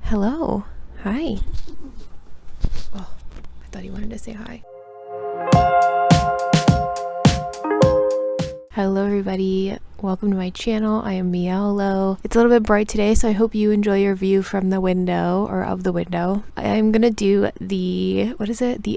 Hello. Hi. Oh, I thought he wanted to say hi. Hello everybody, welcome to my channel. I am Meowlo. It's a little bit bright today, so I hope you enjoy your view from the window or of the window. I'm gonna do the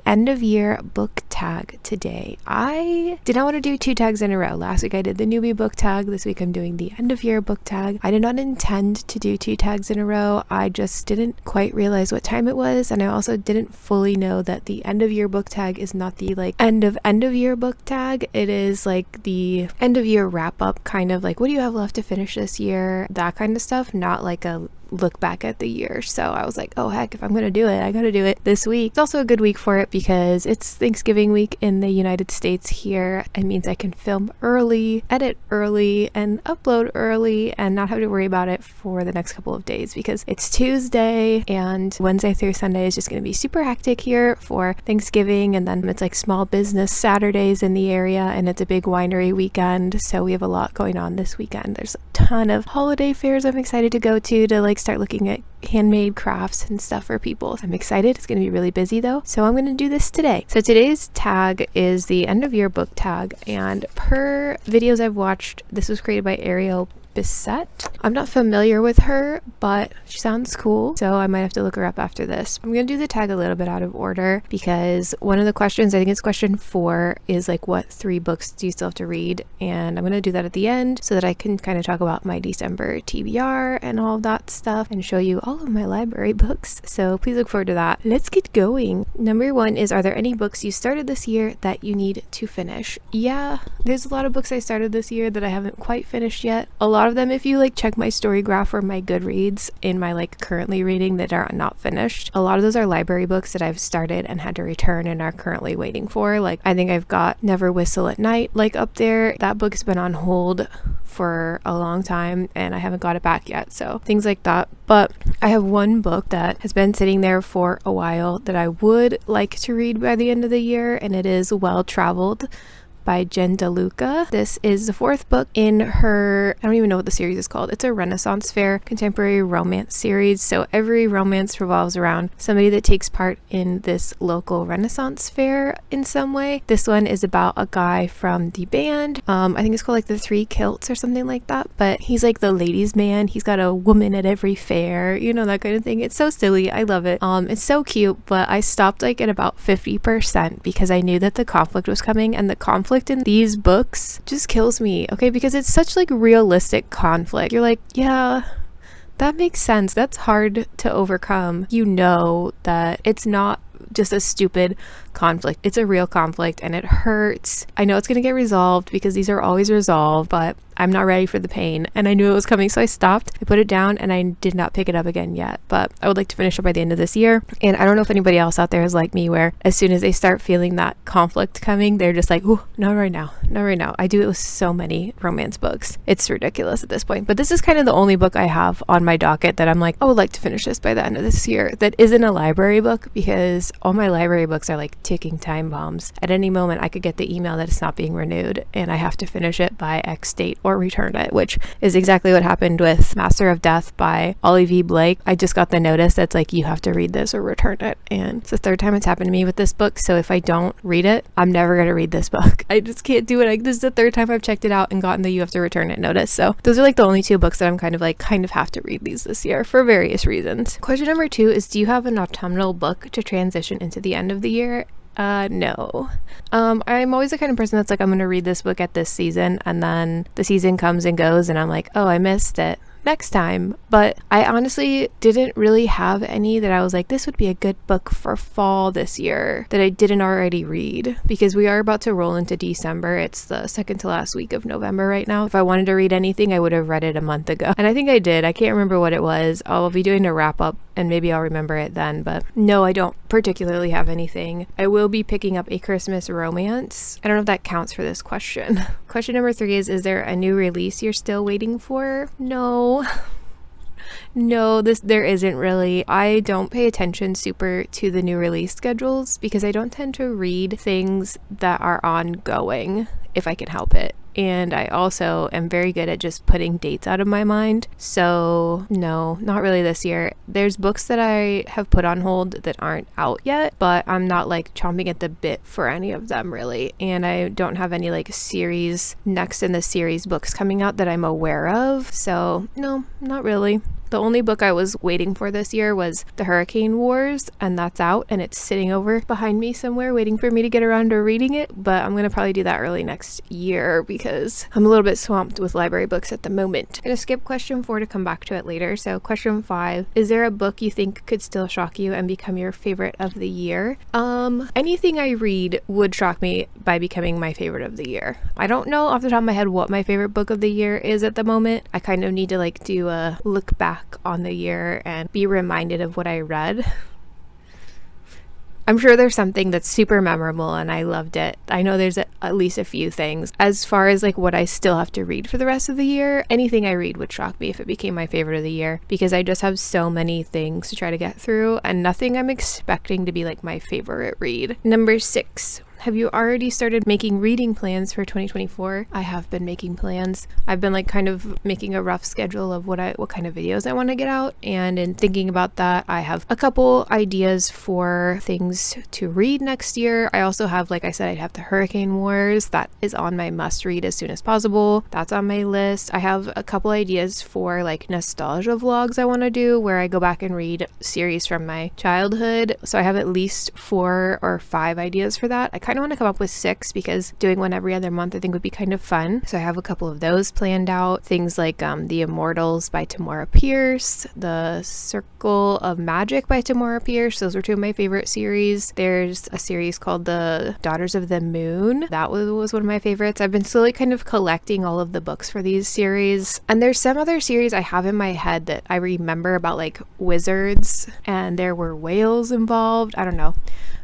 end of year book tag today. I did not want to do 2 tags in a row. Last week I did the newbie book tag. This week I'm doing the end of year book tag. I did not intend to do 2 tags in a row. I just didn't quite realize what time it was, and I also didn't fully know that the end of year book tag is not the end of year book tag. It is like the end of year wrap up, kind of like what do you have left to finish this year, that kind of stuff, not like a look back at the year. So I was like, oh heck, if I'm gonna do it, I gotta do it this week. It's also a good week for it because it's Thanksgiving week in the United States here. It means I can film early, edit early, and upload early and not have to worry about it for the next couple of days because it's Tuesday and Wednesday through Sunday is just gonna be super hectic here for Thanksgiving, and then it's like small business Saturdays in the area, and it's a big winery weekend, so we have a lot going on this weekend. There's a ton of holiday fairs I'm excited to go to like start looking at handmade crafts and stuff for people. I'm excited. It's going to be really busy though, so I'm going to do this today. So today's tag is the end of year book tag, and per videos I've watched, this was created by Ariel Bissett. I'm not familiar with her, but she sounds cool, so I might have to look her up after this. I'm gonna do the tag a little bit out of order because one of the questions, I think it's question 4, is like what 3 books do you still have to read, and I'm gonna do that at the end so that I can kind of talk about my December TBR and all of that stuff and show you all of my library books, so please look forward to that. Let's get going. Number 1 is, are there any books you started this year that you need to finish? Yeah, there's a lot of books I started this year that I haven't quite finished yet. A lot of them, if you like check my Storygraph or my Goodreads in my like currently reading that are not finished, a lot of those are library books that I've started and had to return and are currently waiting for. Like I think I've got Never Whistle at Night like up there. That book's been on hold for a long time and I haven't got it back yet, so things like that. But I have one book that has been sitting there for a while that I would like to read by the end of the year, and it is Well Traveled by Jen DeLuca. This is the 4th book in her, I don't even know what the series is called. It's a Renaissance Fair contemporary romance series. So every romance revolves around somebody that takes part in this local Renaissance fair in some way. This one is about a guy from the band. I think it's called like the 3 Kilts or something like that, but he's like the ladies man. He's got a woman at every fair, you know, that kind of thing. It's so silly. I love it. It's so cute, but I stopped like at about 50% because I knew that the conflict was coming, and the conflict in these books just kills me, okay, because it's such like realistic conflict. You're like, yeah, that makes sense. That's hard to overcome. You know that it's not just a stupid conflict. It's a real conflict and it hurts. I know it's going to get resolved because these are always resolved, but I'm not ready for the pain and I knew it was coming, so I stopped. I put it down and I did not pick it up again yet, but I would like to finish it by the end of this year. And I don't know if anybody else out there is like me, where as soon as they start feeling that conflict coming, they're just like, oh, not right now, not right now. I do it with so many romance books. It's ridiculous at this point, but this is kind of the only book I have on my docket that I'm like, I would like to finish this by the end of this year that isn't a library book, because all my library books are like ticking time bombs. At any moment I could get the email that it's not being renewed and I have to finish it by X date or return it, which is exactly what happened with Master of Death by Ollie V. Blake. I just got the notice that's like, you have to read this or return it, and it's the 3rd time it's happened to me with this book. So if I don't read it, I'm never going to read this book. I just can't do it. This is the 3rd time I've checked it out and gotten the you have to return it notice. So those are like the only 2 books that I'm kind of have to read these this year for various reasons. Question number 2 is, do you have an autumnal book to transition into the end of the year? No. I'm always the kind of person that's like, I'm gonna read this book at this season, and then the season comes and goes and I'm like, oh, I missed it, next time. But I honestly didn't really have any that I was like, this would be a good book for fall this year that I didn't already read, because we are about to roll into December. It's the 2nd to last week of November right now. If I wanted to read anything, I would have read it a month ago, and I think I did. I can't remember what it was. I'll be doing a wrap up and maybe I'll remember it then, but no, I don't particularly have anything. I will be picking up a Christmas romance. I don't know if that counts for this question. Question number 3 is there a new release you're still waiting for? No. No, there isn't really. I don't pay attention super to the new release schedules because I don't tend to read things that are ongoing if I can help it. and I also am very good at just putting dates out of my mind. So no, not really this year. There's books that I have put on hold that aren't out yet, but I'm not like chomping at the bit for any of them really. And I don't have any like series next in the series books coming out that I'm aware of. So no, not really. The only book I was waiting for this year was The Hurricane Wars, and that's out and it's sitting over behind me somewhere waiting for me to get around to reading it, but I'm going to probably do that early next year because I'm a little bit swamped with library books at the moment. I'm going to skip question 4 to come back to it later. So question 5, is there a book you think could still shock you and become your favorite of the year? Anything I read would shock me by becoming my favorite of the year. I don't know off the top of my head what my favorite book of the year is at the moment. I kind of need to like do a look back on the year and be reminded of what I read. I'm sure there's something that's super memorable and I loved it. I know there's at least a few things. As far as like what I still have to read for the rest of the year, anything I read would shock me if it became my favorite of the year, because I just have so many things to try to get through and nothing I'm expecting to be like my favorite read. Number 6. Have you already started making reading plans for 2024? I have been making plans. I've been like kind of making a rough schedule of what kind of videos I want to get out, and in thinking about that, I have a couple ideas for things to read next year. I also have, like I said, I have the Hurricane Wars. That is on my must read as soon as possible. That's on my list. I have a couple ideas for like nostalgia vlogs I want to do where I go back and read series from my childhood. So I have at least 4 or 5 ideas for that. I kind of want to come up with 6 because doing one every other month I think would be kind of fun. So I have a couple of those planned out. Things like The Immortals by Tamora Pierce, The Circle of Magic by Tamora Pierce. Those are 2 of my favorite series. There's a series called The Daughters of the Moon. That was one of my favorites. I've been slowly kind of collecting all of the books for these series. And there's some other series I have in my head that I remember about like wizards and there were whales involved. I don't know.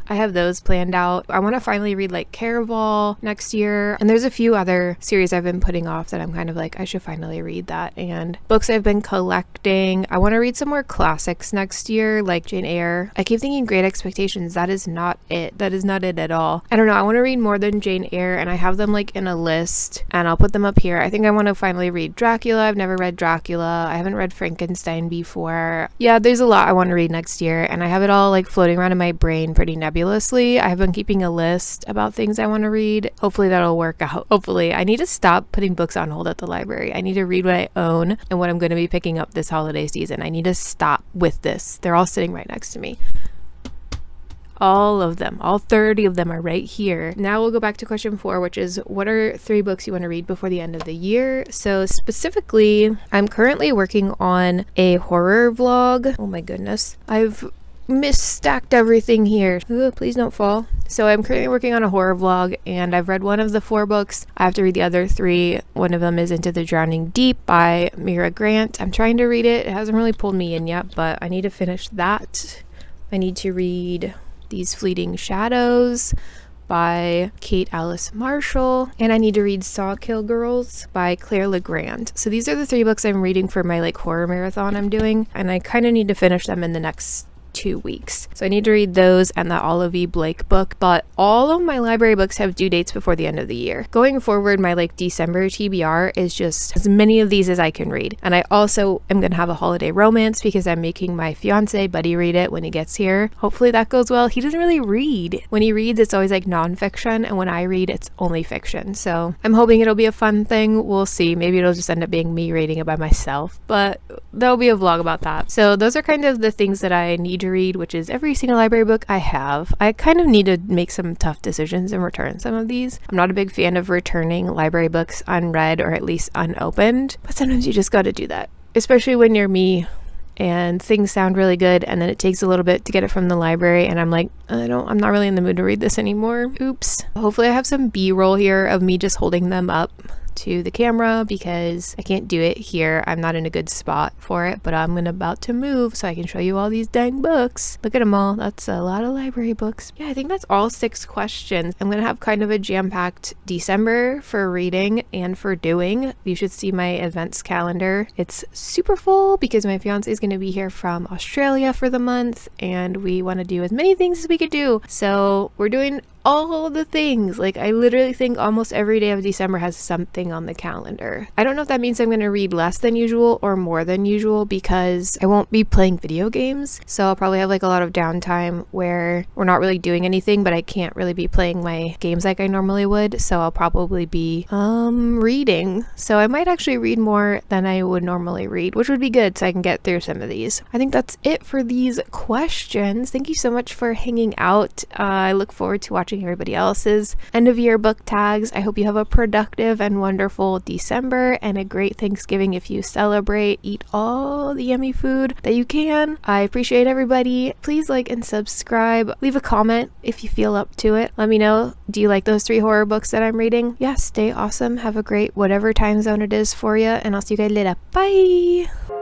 I have those planned out. I want to finally read like Caraval next year. And there's a few other series I've been putting off that I'm kind of like, I should finally read that. And books I've been collecting. I want to read some more classics next year, like Jane Eyre. I keep thinking Great Expectations. That is not it. That is not it at all. I don't know. I want to read more than Jane Eyre, and I have them like in a list and I'll put them up here. I think I want to finally read Dracula. I've never read Dracula. I haven't read Frankenstein before. Yeah, there's a lot I want to read next year, and I have it all like floating around in my brain pretty nebulously. I have been keeping a list about things I want to read. Hopefully that'll work out. Hopefully. I need to stop putting books on hold at the library. I need to read what I own and what I'm going to be picking up this holiday season. I need to stop with this. They're all sitting right next to me. All of them, all 30 of them are right here. Now we'll go back to question 4, which is what are 3 books you want to read before the end of the year? So specifically, I'm currently working on a horror vlog. Oh my goodness. I've misstacked everything here. Ooh, please don't fall. So I'm currently working on a horror vlog, and I've read one of the 4 books. I have to read the other 3. One of them is Into the Drowning Deep by Mira Grant. I'm trying to read it. It hasn't really pulled me in yet, but I need to finish that. I need to read These Fleeting Shadows by Kate Alice Marshall, and I need to read Sawkill Girls by Claire Legrand. So these are the 3 books I'm reading for my like horror marathon I'm doing, and I kind of need to finish them in the next 2 weeks. So I need to read those and the Olive E. Blake book, but all of my library books have due dates before the end of the year. Going forward, my like December TBR is just as many of these as I can read. And I also am going to have a holiday romance because I'm making my fiance Buddy read it when he gets here. Hopefully that goes well. He doesn't really read. When he reads, it's always like nonfiction, and when I read, it's only fiction. So I'm hoping it'll be a fun thing. We'll see. Maybe it'll just end up being me reading it by myself, but there'll be a vlog about that. So those are kind of the things that I need to read, which is every single library book I have. I kind of need to make some tough decisions and return some of these. I'm not a big fan of returning library books unread or at least unopened, but sometimes you just got to do that, especially when you're me and things sound really good and then it takes a little bit to get it from the library and I'm like, I'm not really in the mood to read this anymore. Oops. Hopefully I have some B-roll here of me just holding them up to the camera because I can't do it here. I'm not in a good spot for it, but I'm about to move so I can show you all these dang books. Look at them all. That's a lot of library books. Yeah, I think that's all 6 questions. I'm gonna have kind of a jam-packed December for reading and for doing. You should see my events calendar. It's super full because my fiance is gonna be here from Australia for the month and we want to do as many things as we could do. So we're doing all the things. Like, I literally think almost every day of December has something on the calendar. I don't know if that means I'm going to read less than usual or more than usual, because I won't be playing video games. So I'll probably have like a lot of downtime where we're not really doing anything, but I can't really be playing my games like I normally would. So I'll probably be reading. So I might actually read more than I would normally read, which would be good so I can get through some of these. I think that's it for these questions. Thank you so much for hanging out. I look forward to watching everybody else's end of year book tags. I hope you have a productive and wonderful December and a great Thanksgiving if you celebrate. Eat all the yummy food that you can. I appreciate everybody. Please like and subscribe. Leave a comment if you feel up to it. Let me know, do you like those 3 horror books that I'm reading? Yeah, stay awesome. Have a great whatever time zone it is for you, and I'll see you guys later. Bye!